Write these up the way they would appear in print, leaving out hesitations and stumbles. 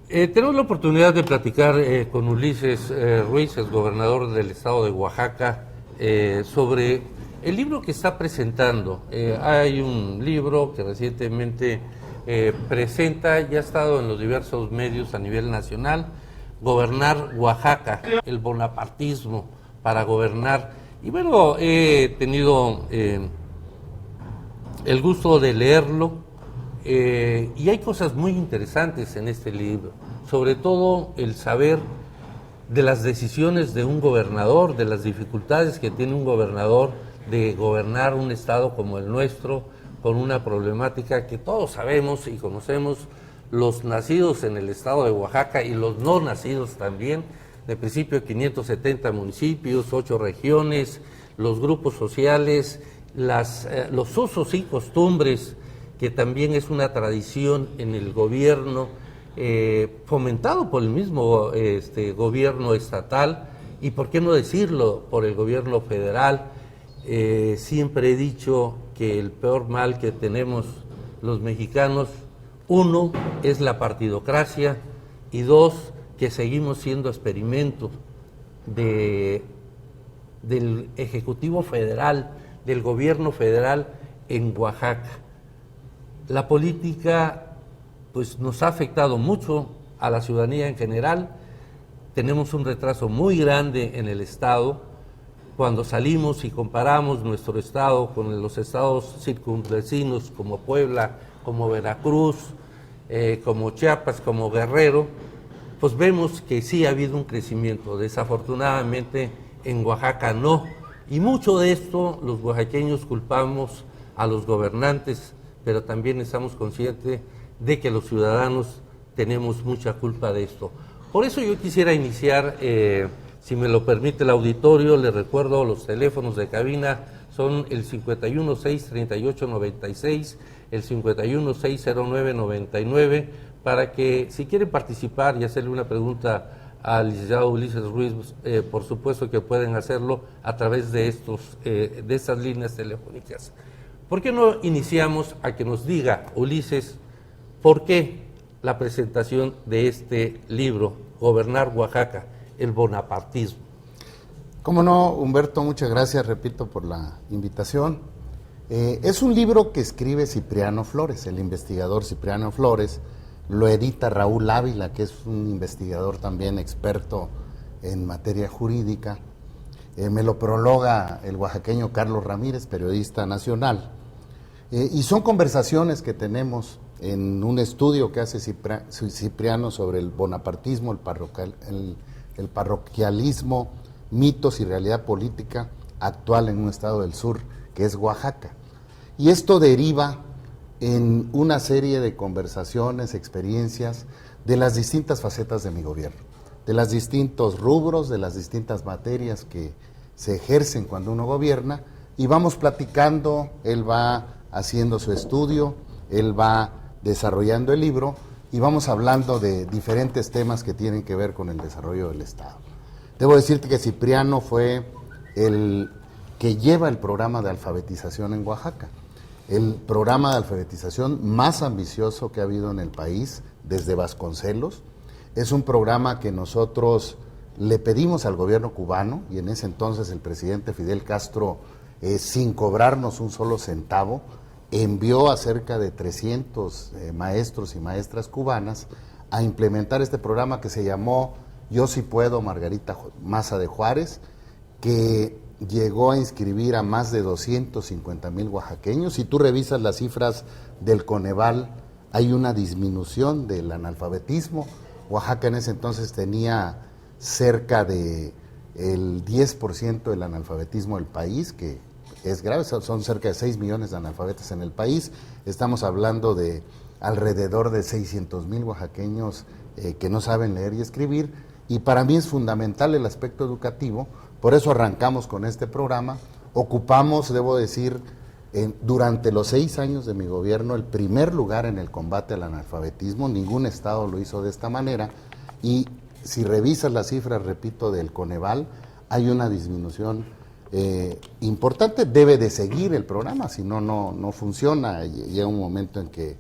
Tenemos la oportunidad de platicar con Ulises Ruiz, el gobernador del estado de Oaxaca, sobre el libro que está presentando. Hay un libro que recientemente presenta, ya ha estado en los diversos medios a nivel nacional, Gobernar Oaxaca, el bonapartismo para gobernar. Y bueno, he tenido el gusto de leerlo. Y hay cosas muy interesantes en este libro, sobre todo el saber de las decisiones de un gobernador, de las dificultades que tiene un gobernador de gobernar un estado como el nuestro, con una problemática que todos sabemos y conocemos, los nacidos en el estado de Oaxaca y los no nacidos también, de principio 570 municipios, 8 regiones, los grupos sociales, los usos y costumbres, que también es una tradición en el gobierno, fomentado por el mismo gobierno estatal y, por qué no decirlo, por el gobierno federal. Siempre he dicho que el peor mal que tenemos los mexicanos, uno, es la partidocracia, y dos, que seguimos siendo experimentos del Ejecutivo Federal, del gobierno federal en Oaxaca. La política pues nos ha afectado mucho a la ciudadanía en general. Tenemos un retraso muy grande en el estado. Cuando salimos y comparamos nuestro estado con los estados circunvecinos como Puebla, como Veracruz, como Chiapas, como Guerrero, pues vemos que sí ha habido un crecimiento. Desafortunadamente en Oaxaca no. Y mucho de esto los oaxaqueños culpamos a los gobernantes, pero también estamos conscientes de que los ciudadanos tenemos mucha culpa de esto. Por eso yo quisiera iniciar, si me lo permite el auditorio, les recuerdo los teléfonos de cabina, son el 516-3896, el 5160999, para que si quieren participar y hacerle una pregunta al licenciado Ulises Ruiz, por supuesto que pueden hacerlo a través de estas líneas telefónicas. ¿Por qué no iniciamos a que nos diga, Ulises, por qué la presentación de este libro, Gobernar Oaxaca, el bonapartismo? Cómo no, Humberto, muchas gracias, repito, por la invitación. Es un libro que escribe Cipriano Flores, el investigador Cipriano Flores, lo edita Raúl Ávila, que es un investigador también experto en materia jurídica, me lo prologa el oaxaqueño Carlos Ramírez, periodista nacional. Y son conversaciones que tenemos en un estudio que hace Cipriano sobre el bonapartismo, el parroquialismo, mitos y realidad política actual en un estado del sur, que es Oaxaca. Y esto deriva en una serie de conversaciones, experiencias de las distintas facetas de mi gobierno, de los distintos rubros, de las distintas materias que se ejercen cuando uno gobierna, y vamos platicando. Él va haciendo su estudio, él va desarrollando el libro y vamos hablando de diferentes temas que tienen que ver con el desarrollo del Estado. Debo decirte que Cipriano fue el que lleva el programa de alfabetización en Oaxaca, el programa de alfabetización más ambicioso que ha habido en el país desde Vasconcelos. Es un programa que nosotros le pedimos al gobierno cubano, y en ese entonces el presidente Fidel Castro, sin cobrarnos un solo centavo, envió a cerca de 300 maestros y maestras cubanas a implementar este programa que se llamó Yo Sí Puedo Margarita Maza de Juárez, que llegó a inscribir a más de 250,000 oaxaqueños. Si tú revisas las cifras del Coneval, hay una disminución del analfabetismo. Oaxaca en ese entonces tenía cerca de el 10% del analfabetismo del país, que es grave. Son cerca de 6 millones de analfabetos en el país. Estamos hablando de alrededor de 600,000 oaxaqueños que no saben leer y escribir, y para mí es fundamental el aspecto educativo. Por eso arrancamos con este programa. Ocupamos, debo decir, durante los 6 años de mi gobierno, el primer lugar en el combate al analfabetismo. Ningún estado lo hizo de esta manera, y si revisas las cifras, repito, del Coneval, hay una disminución importante. Debe de seguir el programa, si no, no funciona. Llega un momento en que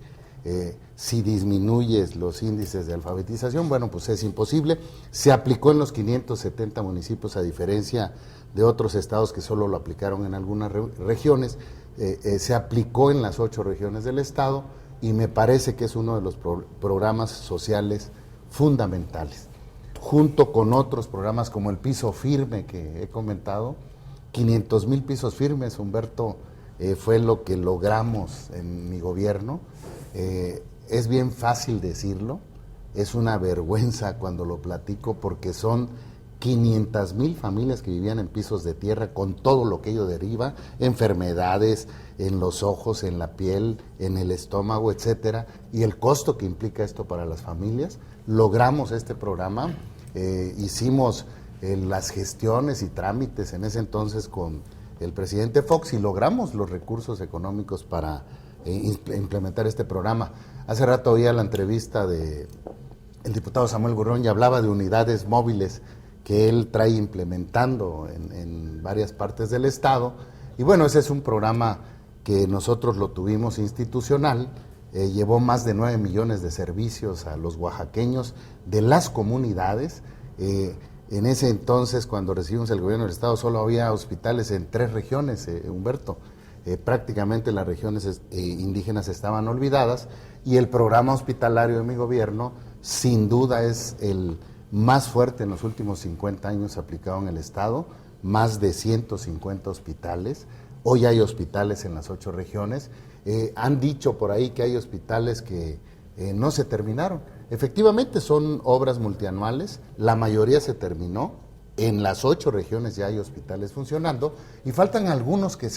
si disminuyes los índices de alfabetización, bueno, pues es imposible. Se aplicó en los 570 municipios, a diferencia de otros estados que solo lo aplicaron en algunas regiones, se aplicó en las 8 regiones del estado y me parece que es uno de los programas sociales fundamentales, junto con otros programas como el piso firme que he comentado. 500,000 pisos firmes, Humberto, fue lo que logramos en mi gobierno. Es bien fácil decirlo, es una vergüenza cuando lo platico, porque son 500,000 familias que vivían en pisos de tierra, con todo lo que ello deriva, enfermedades en los ojos, en la piel, en el estómago, etcétera, y el costo que implica esto para las familias. Logramos este programa, hicimos las gestiones y trámites en ese entonces con el presidente Fox y logramos los recursos económicos para implementar este programa. Hace rato oía la entrevista de el diputado Samuel Gurrón y hablaba de unidades móviles que él trae implementando en varias partes del estado, y bueno, ese es un programa que nosotros lo tuvimos institucional, llevó más de 9 millones de servicios a los oaxaqueños de las comunidades. En ese entonces, cuando recibimos el gobierno del estado, solo había hospitales en 3 regiones, Humberto. Prácticamente las regiones indígenas estaban olvidadas, y el programa hospitalario de mi gobierno sin duda es el más fuerte en los últimos 50 años aplicado en el estado, más de 150 hospitales. Hoy hay hospitales en las 8 regiones. Han dicho por ahí que hay hospitales que no se terminaron. Efectivamente son obras multianuales, la mayoría se terminó, en las 8 regiones ya hay hospitales funcionando, y faltan algunos que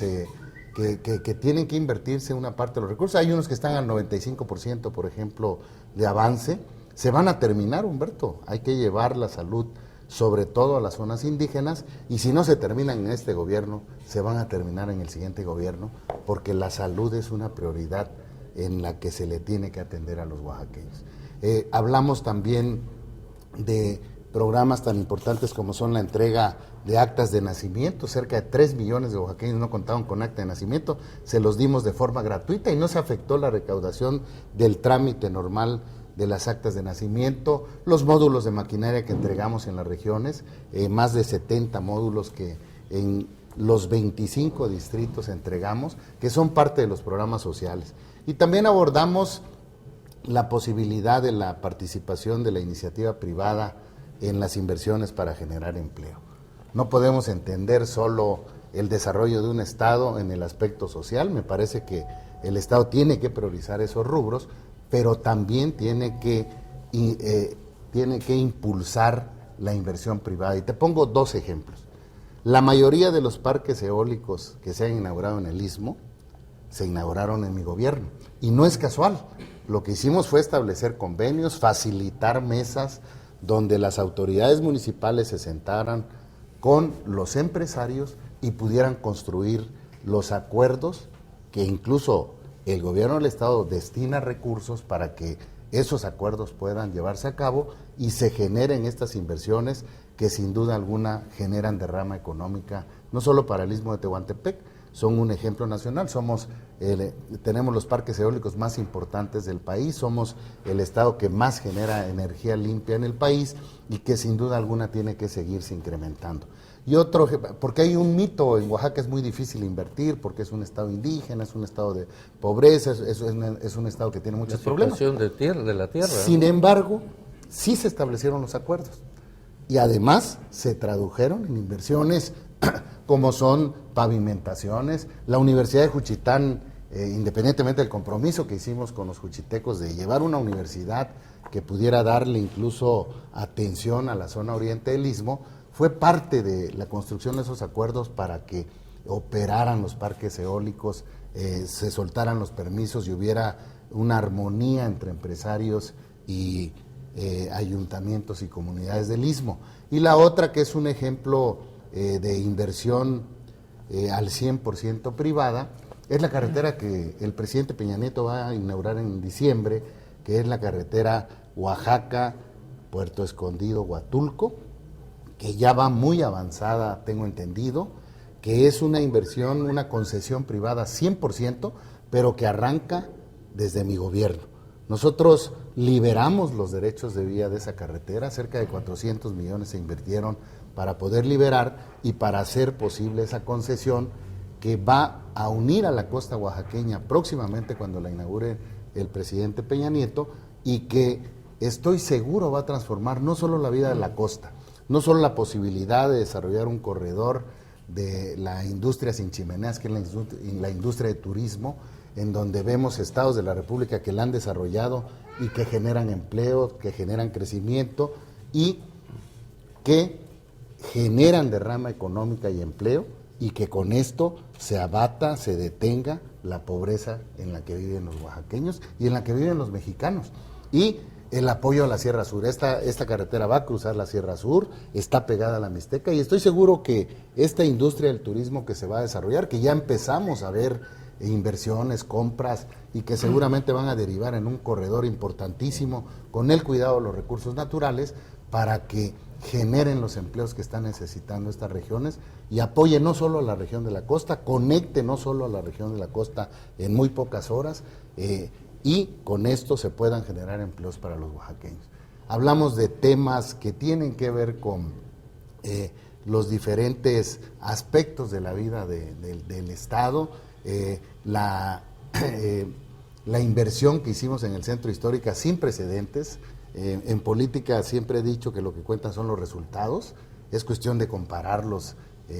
tienen que invertirse una parte de los recursos. Hay unos que están al 95%, por ejemplo, de avance. Se van a terminar, Humberto. Hay que llevar la salud, sobre todo a las zonas indígenas, y si no se terminan en este gobierno, se van a terminar en el siguiente gobierno, porque la salud es una prioridad en la que se le tiene que atender a los oaxaqueños. Hablamos también de programas tan importantes como son la entrega de actas de nacimiento. Cerca de 3 millones de oaxaqueños no contaban con acta de nacimiento, se los dimos de forma gratuita y no se afectó la recaudación del trámite normal de las actas de nacimiento. Los módulos de maquinaria que entregamos en las regiones, más de 70 módulos que en los 25 distritos entregamos, que son parte de los programas sociales. Y también abordamos la posibilidad de la participación de la iniciativa privada en las inversiones para generar empleo. No podemos entender solo el desarrollo de un Estado en el aspecto social. Me parece que el Estado tiene que priorizar esos rubros, pero también tiene que impulsar la inversión privada. Y te pongo 2 ejemplos. La mayoría de los parques eólicos que se han inaugurado en el Istmo se inauguraron en mi gobierno. Y no es casual. Lo que hicimos fue establecer convenios, facilitar mesas donde las autoridades municipales se sentaran con los empresarios y pudieran construir los acuerdos que incluso el gobierno del estado destina recursos para que esos acuerdos puedan llevarse a cabo y se generen estas inversiones que sin duda alguna generan derrama económica, no solo para el Istmo de Tehuantepec, son un ejemplo nacional. Tenemos los parques eólicos más importantes del país, somos el estado que más genera energía limpia en el país y que sin duda alguna tiene que seguirse incrementando. Y otro, porque hay un mito, en Oaxaca es muy difícil invertir, porque es un estado indígena, es un estado de pobreza, es un estado que tiene muchos problemas. La situación de la tierra. Sin embargo, sí se establecieron los acuerdos y además se tradujeron en inversiones como son pavimentaciones. La Universidad de Juchitán, independientemente del compromiso que hicimos con los juchitecos de llevar una universidad que pudiera darle incluso atención a la zona oriente del Istmo, fue parte de la construcción de esos acuerdos para que operaran los parques eólicos, se soltaran los permisos y hubiera una armonía entre empresarios y ayuntamientos y comunidades del Istmo. Y la otra, que es un ejemplo de inversión al 100% privada, es la carretera que el presidente Peña Nieto va a inaugurar en diciembre, que es la carretera Oaxaca, Puerto Escondido, Huatulco, que ya va muy avanzada, tengo entendido, que es una inversión, una concesión privada 100%, pero que arranca desde mi gobierno. Nosotros liberamos los derechos de vía de esa carretera, cerca de 400 millones se invirtieron para poder liberar y para hacer posible esa concesión que va a unir a la costa oaxaqueña próximamente cuando la inaugure el presidente Peña Nieto, y que estoy seguro va a transformar no solo la vida de la costa, no solo la posibilidad de desarrollar un corredor de la industria sin chimeneas, que es la industria de turismo, en donde vemos estados de la República que la han desarrollado y que generan empleo, que generan crecimiento y que generan derrama económica y empleo, y que con esto se abata, se detenga la pobreza en la que viven los oaxaqueños y en la que viven los mexicanos. Y el apoyo a la Sierra Sur. Esta carretera va a cruzar la Sierra Sur, está pegada a la Mixteca, y estoy seguro que esta industria del turismo que se va a desarrollar, que ya empezamos a ver inversiones, compras, y que seguramente van a derivar en un corredor importantísimo con el cuidado de los recursos naturales para que generen los empleos que están necesitando estas regiones y apoye no solo a la región de la costa, conecte no solo a la región de la costa en muy pocas horas, y con esto se puedan generar empleos para los oaxaqueños. Hablamos de temas que tienen que ver con los diferentes aspectos de la vida del Estado, la inversión que hicimos en el centro histórico sin precedentes. En política siempre he dicho que lo que cuentan son los resultados, es cuestión de compararlos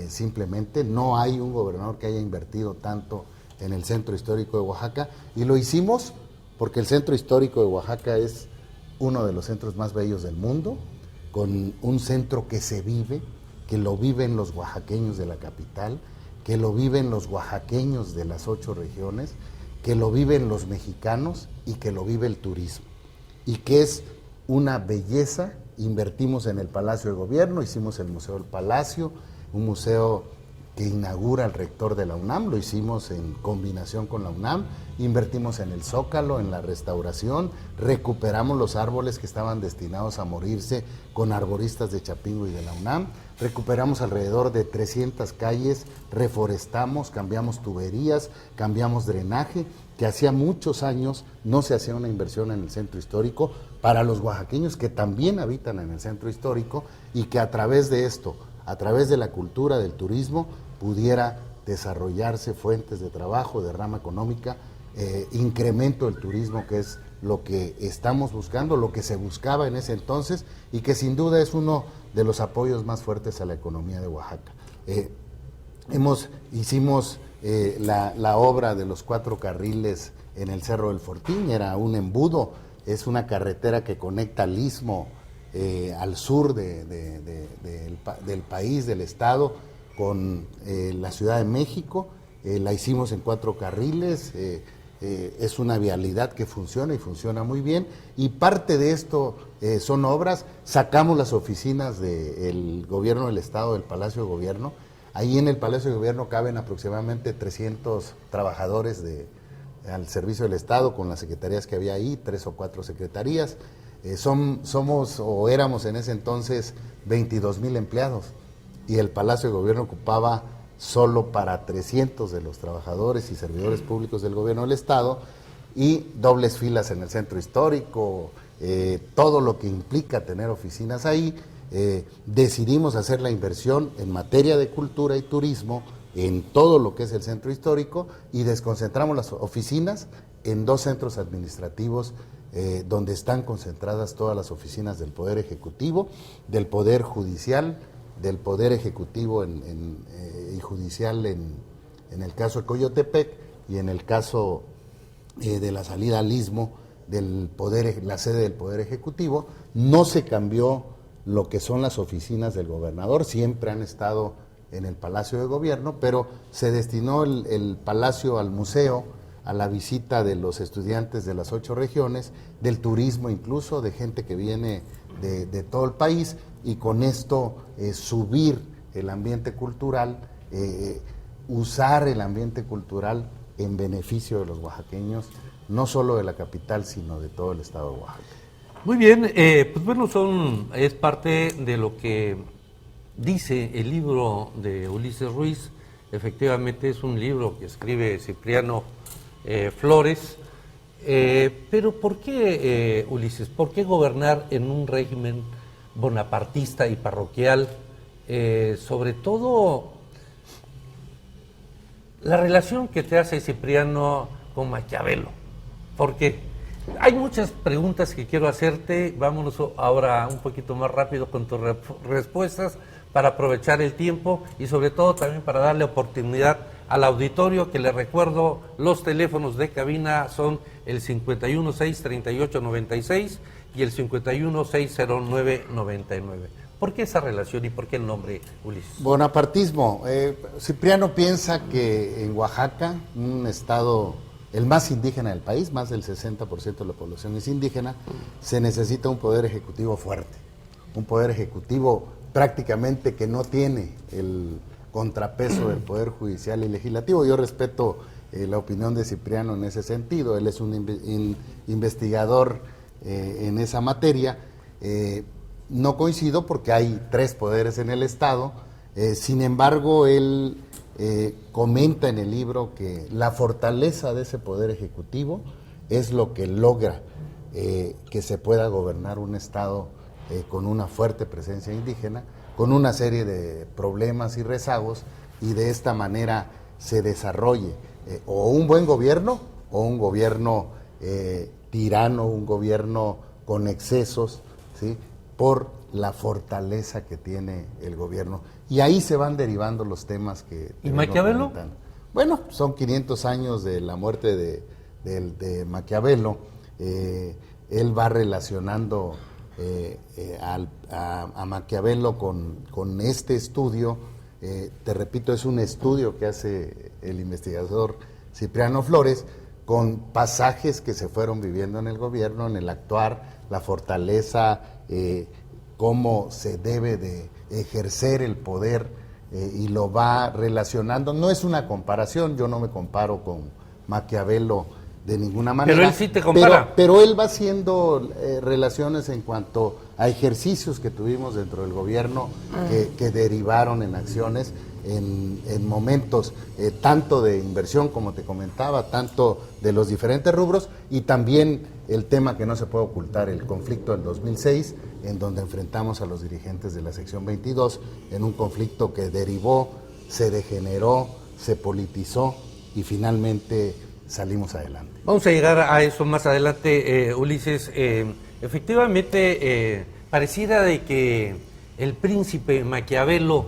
simplemente. No hay un gobernador que haya invertido tanto en el centro histórico de Oaxaca, y lo hicimos porque el centro histórico de Oaxaca es uno de los centros más bellos del mundo, con un centro que se vive, que lo viven los oaxaqueños de la capital, que lo viven los oaxaqueños de las 8 regiones, que lo viven los mexicanos y que lo vive el turismo, y que es una belleza. Invertimos en el Palacio de Gobierno, hicimos el Museo del Palacio, un museo que inaugura el rector de la UNAM, lo hicimos en combinación con la UNAM, invertimos en el Zócalo, en la restauración, recuperamos los árboles que estaban destinados a morirse con arboristas de Chapingo y de la UNAM, recuperamos alrededor de 300 calles, reforestamos, cambiamos tuberías, cambiamos drenaje, que hacía muchos años no se hacía una inversión en el centro histórico para los oaxaqueños que también habitan en el centro histórico, y que a través de esto, a través de la cultura, del turismo, pudiera desarrollarse fuentes de trabajo, de rama económica, incremento del turismo, que es lo que estamos buscando, lo que se buscaba en ese entonces, y que sin duda es uno de los apoyos más fuertes a la economía de Oaxaca. Hicimos la obra de los 4 carriles en el Cerro del Fortín, era un embudo, es una carretera que conecta al istmo, al sur del país, del estado, con la Ciudad de México. La hicimos en 4 carriles, es una vialidad que funciona y funciona muy bien, y parte de esto son obras. Sacamos las oficinas del gobierno del estado del Palacio de Gobierno. Ahí en el Palacio de Gobierno caben aproximadamente 300 trabajadores al servicio del Estado, con las secretarías que había ahí, 3 o 4 secretarías. Somos o éramos en ese entonces 22,000 empleados, y el Palacio de Gobierno ocupaba solo para 300 de los trabajadores y servidores públicos del gobierno del Estado, y dobles filas en el centro histórico, todo lo que implica tener oficinas ahí. Decidimos hacer la inversión en materia de cultura y turismo en todo lo que es el centro histórico, y desconcentramos las oficinas en 2 centros administrativos, donde están concentradas todas las oficinas del Poder Ejecutivo, del Poder Judicial, del Poder Ejecutivo y Judicial en el caso de Coyotepec, y en el caso de la salida al Istmo, la sede del Poder Ejecutivo. No se cambió lo que son las oficinas del gobernador, siempre han estado en el Palacio de Gobierno, pero se destinó el palacio al museo, a la visita de los estudiantes de las 8 regiones, del turismo incluso, de gente que viene de todo el país, y con esto subir el ambiente cultural, usar el ambiente cultural en beneficio de los oaxaqueños, no solo de la capital, sino de todo el estado de Oaxaca. Muy bien, pues bueno, es parte de lo que dice el libro de Ulises Ruiz. Efectivamente es un libro que escribe Cipriano Flores, Pero ¿por qué, Ulises? ¿Por qué gobernar en un régimen bonapartista y parroquial? Sobre todo la relación que te hace Cipriano con Maquiavelo. Porque hay muchas preguntas que quiero hacerte. Vámonos ahora un poquito más rápido con tus respuestas para aprovechar el tiempo y sobre todo también para darle oportunidad al auditorio, que le recuerdo, los teléfonos de cabina son el 516-3896 y el 5160999. ¿Por qué esa relación y por qué el nombre, Ulises? Bonapartismo. Cipriano piensa que en Oaxaca, un estado el más indígena del país, más del 60% de la población es indígena, se necesita un poder ejecutivo fuerte, un poder ejecutivo prácticamente que no tiene el contrapeso del poder judicial y legislativo. Yo respeto la opinión de Cipriano en ese sentido. Él es un investigador en esa materia. No coincido porque hay 3 poderes en el Estado. Sin embargo, él comenta en el libro que la fortaleza de ese poder ejecutivo es lo que logra que se pueda gobernar un Estado con una fuerte presencia indígena, con una serie de problemas y rezagos, y de esta manera se desarrolle o un buen gobierno o un gobierno tirano, un gobierno con excesos, ¿sí?, por la fortaleza que tiene el gobierno. Y ahí se van derivando los temas que... ¿Y Maquiavelo? Bueno, son 500 años de la muerte de Maquiavelo. Él va relacionando a Maquiavelo con este estudio. Te repito, es un estudio que hace el investigador Cipriano Flores con pasajes que se fueron viviendo en el gobierno, en el actuar, la fortaleza, cómo se debe de ejercer el poder, y lo va relacionando. No es una comparación, yo no me comparo con Maquiavelo de ninguna manera. Pero él sí te compara. Pero él va haciendo relaciones en cuanto a ejercicios que tuvimos dentro del gobierno que derivaron en acciones, en momentos tanto de inversión, como te comentaba, tanto de los diferentes rubros, y también el tema que no se puede ocultar, el conflicto del 2006, en donde enfrentamos a los dirigentes de la sección 22 en un conflicto que derivó, se degeneró, se politizó y finalmente salimos adelante. Vamos a llegar a eso más adelante, Ulises. Efectivamente, pareciera de que El Príncipe Maquiavelo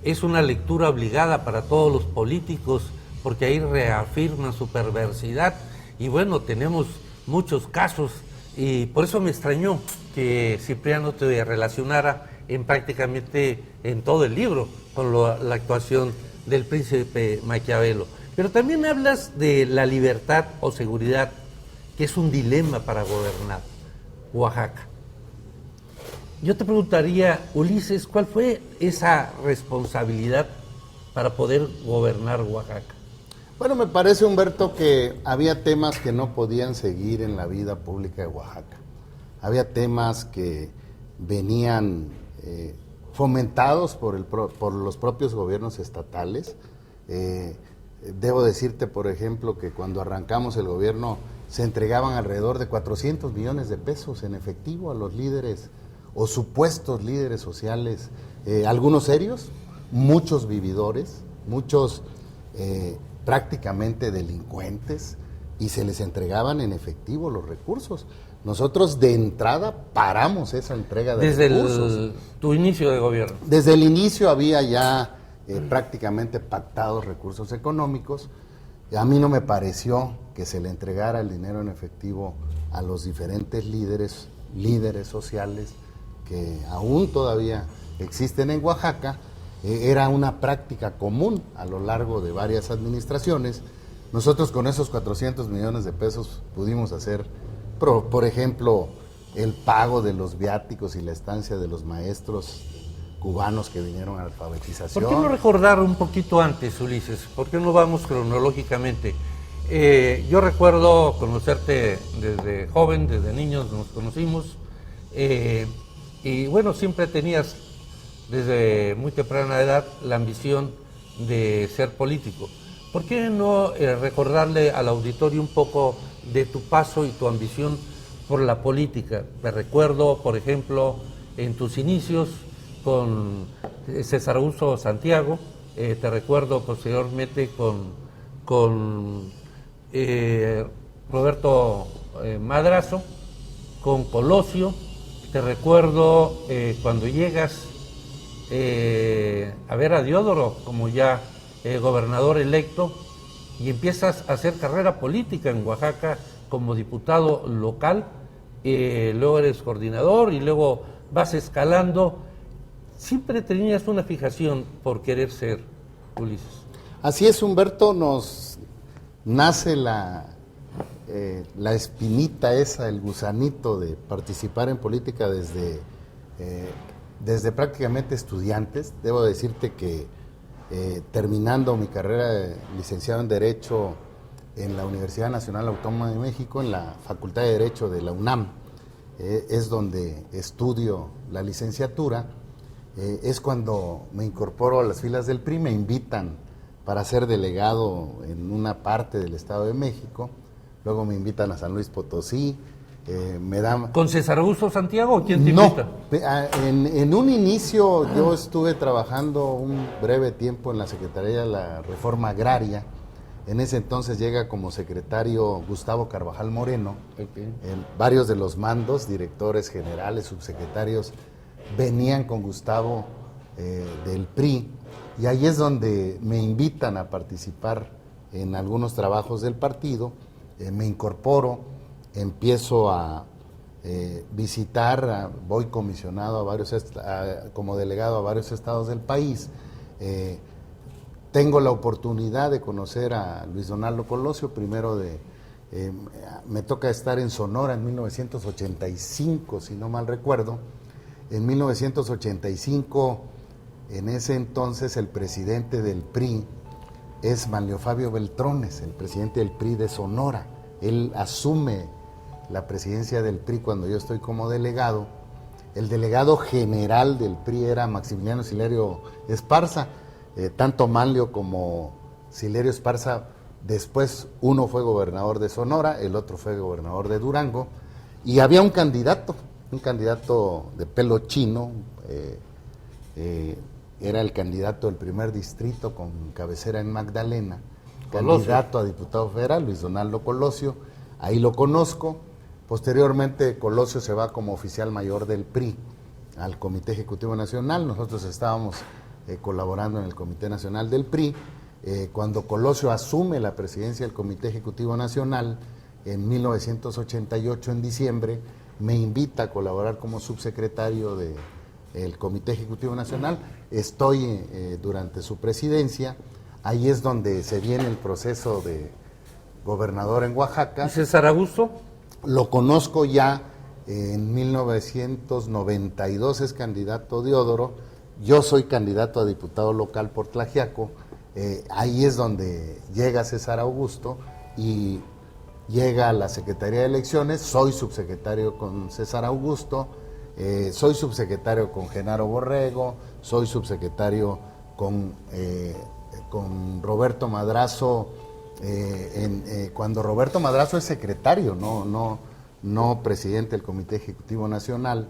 es una lectura obligada para todos los políticos, porque ahí reafirma su perversidad. Y bueno, tenemos muchos casos, y por eso me extrañó que Cipriano te relacionara prácticamente en todo el libro con la actuación del Príncipe Maquiavelo. Pero también hablas de la libertad o seguridad, que es un dilema para gobernar Oaxaca. Yo te preguntaría, Ulises, ¿cuál fue esa responsabilidad para poder gobernar Oaxaca? Bueno, me parece, Humberto, que había temas que no podían seguir en la vida pública de Oaxaca. Había temas que venían fomentados por los propios gobiernos estatales. Debo decirte, por ejemplo, que cuando arrancamos el gobierno se entregaban alrededor de 400 millones de pesos en efectivo a los líderes o supuestos líderes sociales, algunos serios, muchos vividores, muchos prácticamente delincuentes, y se les entregaban en efectivo los recursos. Nosotros de entrada paramos esa entrega de recursos. Desde tu inicio de gobierno. Desde el inicio había ya prácticamente pactados recursos económicos. A mí no me pareció que se le entregara el dinero en efectivo a los diferentes líderes sociales que aún todavía existen en Oaxaca. Era una práctica común a lo largo de varias administraciones. Nosotros con esos 400 millones de pesos pudimos hacer, por ejemplo, el pago de los viáticos y la estancia de los maestros cubanos que vinieron a alfabetización. ¿Por qué no recordar un poquito antes, Ulises? ¿Por qué no vamos cronológicamente? Yo recuerdo conocerte desde joven, desde niños nos conocimos, y bueno, siempre tenías desde muy temprana edad la ambición de ser político. ¿Por qué no recordarle al auditorio un poco de tu paso y tu ambición por la política. Me recuerdo, por ejemplo, en tus inicios con César Augusto Santiago, te recuerdo posteriormente con Roberto Madrazo, con Colosio, te recuerdo cuando llegas a ver a Diodoro como ya gobernador electo y empiezas a hacer carrera política en Oaxaca como diputado local, luego eres coordinador y luego vas escalando. Siempre tenías una fijación por querer ser, Ulises. Así es, Humberto, nos nace la espinita esa, el gusanito de participar en política desde prácticamente estudiantes. Debo decirte que terminando mi carrera de licenciado en Derecho en la Universidad Nacional Autónoma de México, en la Facultad de Derecho de la UNAM, es donde estudio la licenciatura, es cuando me incorporo a las filas del PRI, me invitan para ser delegado en una parte del Estado de México, luego me invitan a San Luis Potosí, me dan... ¿Con César Augusto Santiago o quién te No, invita? en un inicio yo estuve trabajando un breve tiempo en la Secretaría de la Reforma Agraria. En ese entonces llega como secretario Gustavo Carvajal Moreno. Okay. Varios de los mandos, directores generales, subsecretarios, venían con Gustavo del PRI, y ahí es donde me invitan a participar en algunos trabajos del partido. Me incorporo, empiezo a visitar, voy comisionado a varios como delegado a varios estados del país. Tengo la oportunidad de conocer a Luis Donaldo Colosio, me toca estar en Sonora en 1985, si no mal recuerdo. En 1985, en ese entonces, el presidente del PRI es Manlio Fabio Beltrones, el presidente del PRI de Sonora. Él asume la presidencia del PRI cuando yo estoy como delegado. El delegado general del PRI era Maximiliano Silerio Esparza. Tanto Manlio como Silerio Esparza, después uno fue gobernador de Sonora, el otro fue gobernador de Durango, y había un candidato de pelo chino, era el candidato del primer distrito con cabecera en Magdalena, Colosio. Candidato a diputado federal, Luis Donaldo Colosio. Ahí lo conozco. Posteriormente Colosio se va como oficial mayor del PRI al Comité Ejecutivo Nacional. Nosotros estábamos colaborando en el Comité Nacional del PRI. Cuando Colosio asume la presidencia del Comité Ejecutivo Nacional en 1988, en diciembre, me invita a colaborar como subsecretario del Comité Ejecutivo Nacional. Estoy durante su presidencia. Ahí es donde se viene el proceso de gobernador en Oaxaca. ¿Y César Augusto? Lo conozco ya en 1992, es candidato Diodoro. Yo soy candidato a diputado local por Tlaxiaco. Ahí es donde llega César Augusto y llega a la Secretaría de Elecciones. Soy subsecretario con César Augusto, soy subsecretario con Genaro Borrego, soy subsecretario con Roberto Madrazo, cuando Roberto Madrazo es secretario, no presidente del Comité Ejecutivo Nacional.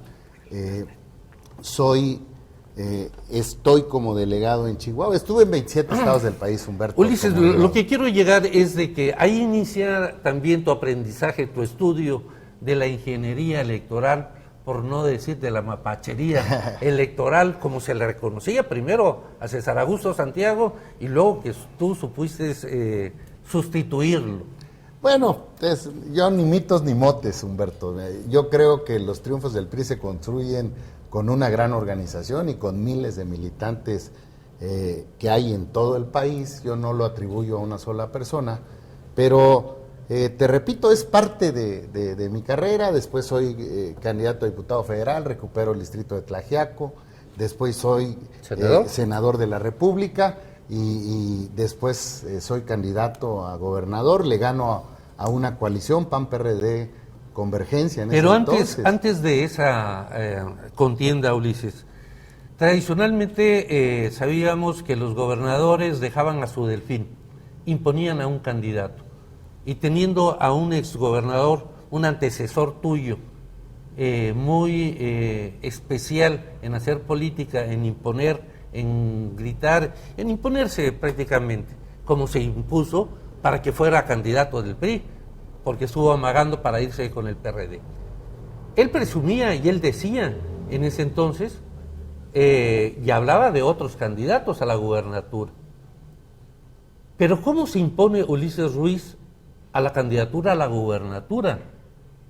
Estoy como delegado en Chihuahua. Estuve en 27 estados del país, Humberto. Ulises, lo que quiero llegar es de que ahí inicia también tu aprendizaje, tu estudio de la ingeniería electoral, por no decir de la mapachería electoral, como se le reconocía primero a César Augusto Santiago y luego que tú supiste sustituirlo. Bueno, yo ni mitos ni motes, Humberto. Yo creo que los triunfos del PRI se construyen con una gran organización y con miles de militantes que hay en todo el país. Yo no lo atribuyo a una sola persona, pero te repito, es parte de mi carrera. Después soy candidato a diputado federal, recupero el distrito de Tlaxiaco, después soy senador de la República y después soy candidato a gobernador. Le gano a una coalición PAN-PRD Convergencia. Pero antes de esa contienda, Ulises, tradicionalmente sabíamos que los gobernadores dejaban a su delfín, imponían a un candidato. y teniendo a un exgobernador, un antecesor tuyo, muy especial en hacer política, en imponer, en gritar, en imponerse prácticamente, como se impuso para que fuera candidato del PRI, porque estuvo amagando para irse con el PRD. Él presumía y él decía en ese entonces, y hablaba de otros candidatos a la gubernatura. Pero ¿cómo se impone Ulises Ruiz a la candidatura a la gubernatura?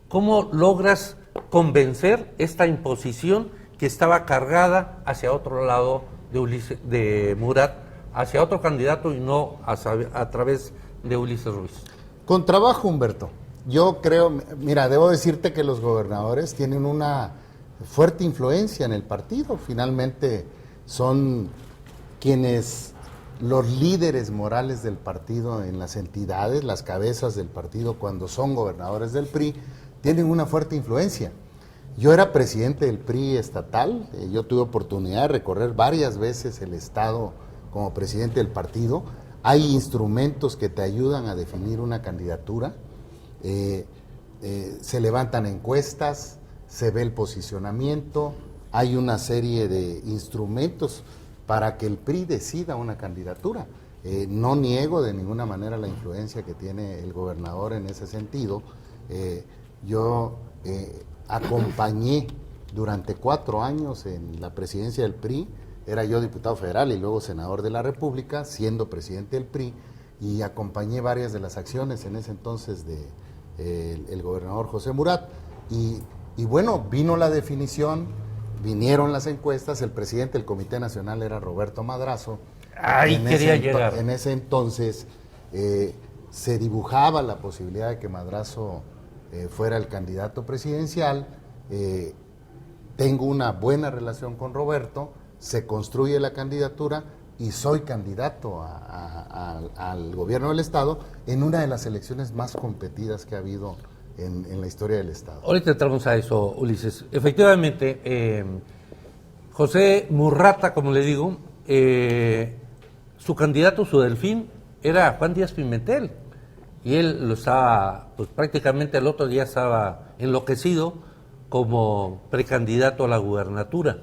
¿Cómo logras convencer esta imposición que estaba cargada hacia otro lado de Murat, hacia otro candidato y no a través de Ulises Ruiz? Con trabajo, Humberto. Yo creo, mira, debo decirte que los gobernadores tienen una fuerte influencia en el partido. Finalmente son quienes, los líderes morales del partido en las entidades, las cabezas del partido cuando son gobernadores del PRI, tienen una fuerte influencia. Yo era presidente del PRI estatal, yo tuve oportunidad de recorrer varias veces el estado como presidente del partido. Hay instrumentos que te ayudan a definir una candidatura, se levantan encuestas, se ve el posicionamiento, hay una serie de instrumentos para que el PRI decida una candidatura. No niego de ninguna manera la influencia que tiene el gobernador en ese sentido. Yo acompañé durante 4 años en la presidencia del PRI, era yo diputado federal y luego senador de la República, siendo presidente del PRI, y acompañé varias de las acciones en ese entonces el gobernador José Murat. Y bueno, vino la definición, vinieron las encuestas, el presidente del Comité Nacional era Roberto Madrazo. Ahí quería llegar. En ese entonces se dibujaba la posibilidad de que Madrazo fuera el candidato presidencial. Tengo una buena relación con Roberto, se construye la candidatura y soy candidato al gobierno del Estado en una de las elecciones más competidas que ha habido en la historia del Estado. Ahorita entramos a eso, Ulises. Efectivamente, José Murrata, como le digo, su candidato, su delfín, era Juan Díaz Pimentel. Y él lo estaba, pues prácticamente el otro día estaba enloquecido como precandidato a la gubernatura.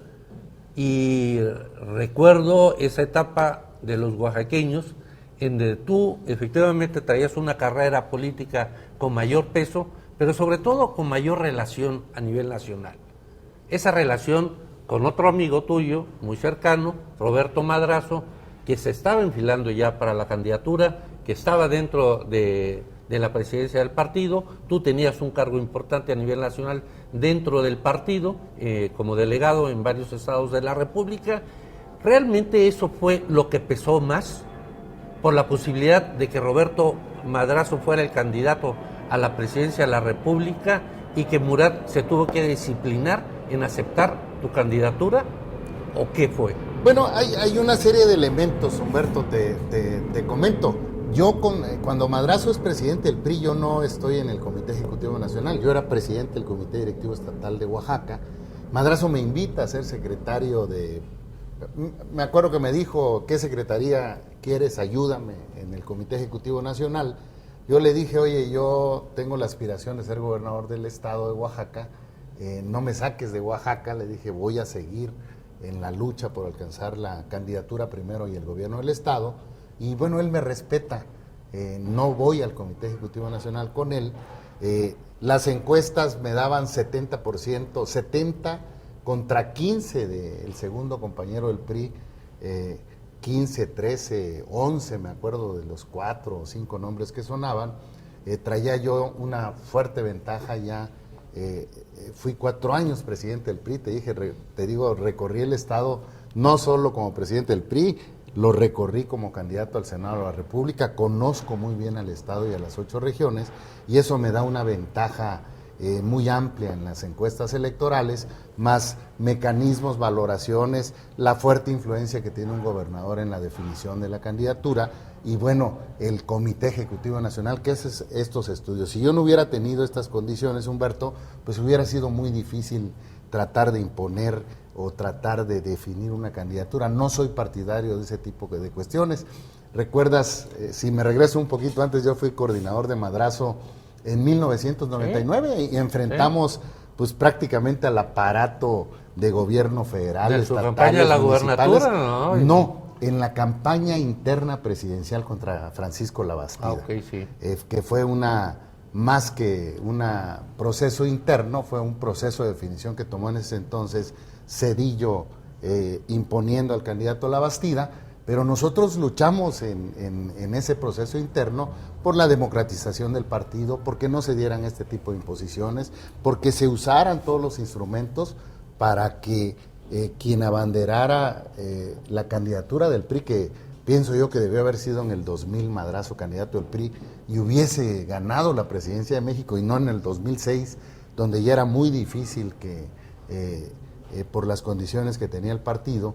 Y recuerdo esa etapa de los oaxaqueños en donde tú efectivamente traías una carrera política con mayor peso, pero sobre todo con mayor relación a nivel nacional. Esa relación con otro amigo tuyo, muy cercano, Roberto Madrazo, que se estaba enfilando ya para la candidatura, que estaba dentro de la presidencia del partido, tú tenías un cargo importante a nivel nacional dentro del partido, como delegado en varios estados de la República. Realmente eso fue lo que pesó más por la posibilidad de que Roberto Madrazo fuera el candidato a la presidencia de la República y que Murat se tuvo que disciplinar en aceptar tu candidatura, ¿o qué fue? Bueno, hay una serie de elementos, Humberto, te comento. Yo, cuando Madrazo es presidente del PRI, yo no estoy en el Comité Ejecutivo Nacional, yo era presidente del Comité Directivo Estatal de Oaxaca. Madrazo me invita a ser secretario me acuerdo que me dijo, ¿qué secretaría quieres? Ayúdame en el Comité Ejecutivo Nacional. Yo le dije, oye, yo tengo la aspiración de ser gobernador del estado de Oaxaca, no me saques de Oaxaca, le dije, voy a seguir en la lucha por alcanzar la candidatura primero y el gobierno del estado. Y bueno, él me respeta, no voy al Comité Ejecutivo Nacional con él. Las encuestas me daban 70%, 70 contra 15 del segundo compañero del PRI, 15, 13, 11, me acuerdo de los 4 o 5 nombres que sonaban. Traía yo una fuerte ventaja ya, fui 4 años presidente del PRI, te digo, recorrí el estado no solo como presidente del PRI, lo recorrí como candidato al Senado de la República, conozco muy bien al estado y a las 8 regiones, y eso me da una ventaja muy amplia en las encuestas electorales, más mecanismos, valoraciones, la fuerte influencia que tiene un gobernador en la definición de la candidatura, y bueno, el Comité Ejecutivo Nacional, que hace estos estudios. Si yo no hubiera tenido estas condiciones, Humberto, pues hubiera sido muy difícil tratar de imponer o tratar de definir una candidatura. No soy partidario de ese tipo de cuestiones. recuerdas, si me regreso un poquito antes, yo fui coordinador de Madrazo en 1999 y enfrentamos pues prácticamente al aparato de gobierno federal, ¿De su estatales, campaña a la municipales. gubernatura? No, en la campaña interna presidencial contra Francisco Labastida. Ok, sí. Que fue más que un proceso interno, fue un proceso de definición que tomó en ese entonces Zedillo, imponiendo al candidato Labastida, pero nosotros luchamos en ese proceso interno por la democratización del partido, porque no se dieran este tipo de imposiciones, porque se usaran todos los instrumentos para que quien abanderara la candidatura del PRI, que pienso yo que debió haber sido en el 2000 Madrazo candidato del PRI, y hubiese ganado la presidencia de México, y no en el 2006, donde ya era muy difícil que, por las condiciones que tenía el partido,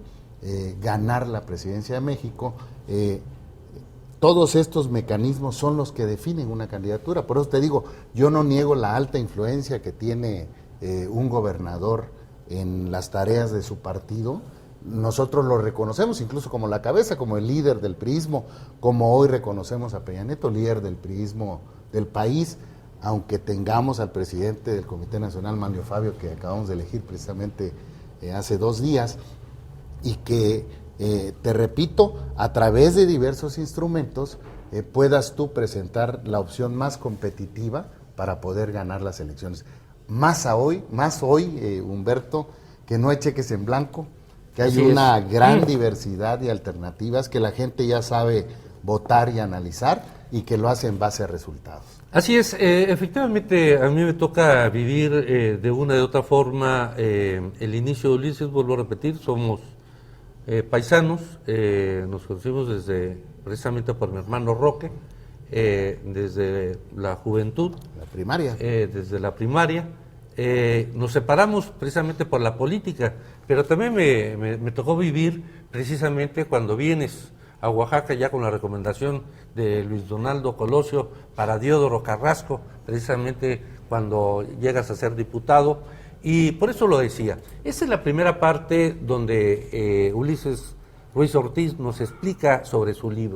ganar la presidencia de México. Todos estos mecanismos son los que definen una candidatura. Por eso te digo, yo no niego la alta influencia que tiene un gobernador en las tareas de su partido. Nosotros lo reconocemos incluso como la cabeza, como el líder del priismo, como hoy reconocemos a Peña Nieto, líder del priismo del país, aunque tengamos al presidente del Comité Nacional, Manlio Fabio, que acabamos de elegir precisamente hace 2 días, y que, te repito, a través de diversos instrumentos puedas tú presentar la opción más competitiva para poder ganar las elecciones. Más hoy, Humberto, que no hay cheques en blanco, que hay una gran diversidad de alternativas, que la gente ya sabe votar y analizar y que lo hace en base a resultados. Así es, efectivamente a mí me toca vivir de una de otra forma el inicio de Ulises. Vuelvo a repetir, somos paisanos, nos conocimos precisamente por mi hermano Roque, desde la juventud. La primaria. Desde la primaria. Nos separamos precisamente por la política, pero también me tocó vivir precisamente cuando vienes a Oaxaca ya con la recomendación de Luis Donaldo Colosio para Diodoro Carrasco, precisamente cuando llegas a ser diputado, y por eso lo decía. Esa es la primera parte donde Ulises Ruiz Ortiz nos explica sobre su libro.